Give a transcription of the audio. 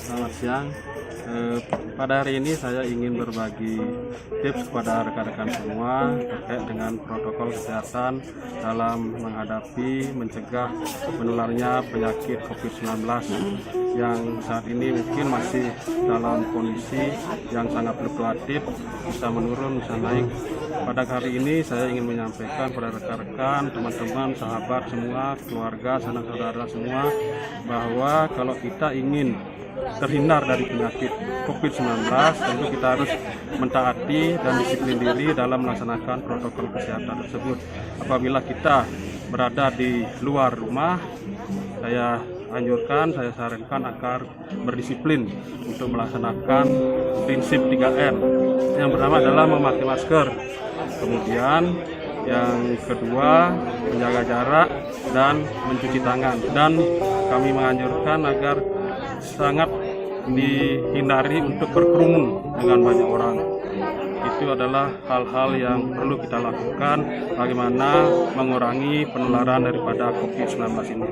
Selamat siang. Pada hari ini saya ingin berbagi tips kepada rekan-rekan semua terkait dengan protokol kesehatan dalam menghadapi mencegah menularnya penyakit COVID-19 yang saat ini mungkin masih dalam kondisi yang sangat fluktuatif, bisa menurun, bisa naik. Pada hari ini saya ingin menyampaikan kepada rekan-rekan, teman-teman, sahabat semua, keluarga, sanak saudara semua, bahwa kalau kita ingin terhindar dari penyakit COVID-19, tentu kita harus mentaati dan disiplin diri dalam melaksanakan protokol kesehatan tersebut. Apabila kita berada di luar rumah, saya anjurkan, saya sarankan agar berdisiplin untuk melaksanakan prinsip 3M. Yang pertama adalah memakai masker, kemudian yang kedua menjaga jarak dan mencuci tangan. Dan kami menganjurkan agar sangat dihindari untuk berkerumun dengan banyak orang. Itu adalah hal-hal yang perlu kita lakukan bagaimana mengurangi penularan daripada COVID-19 ini.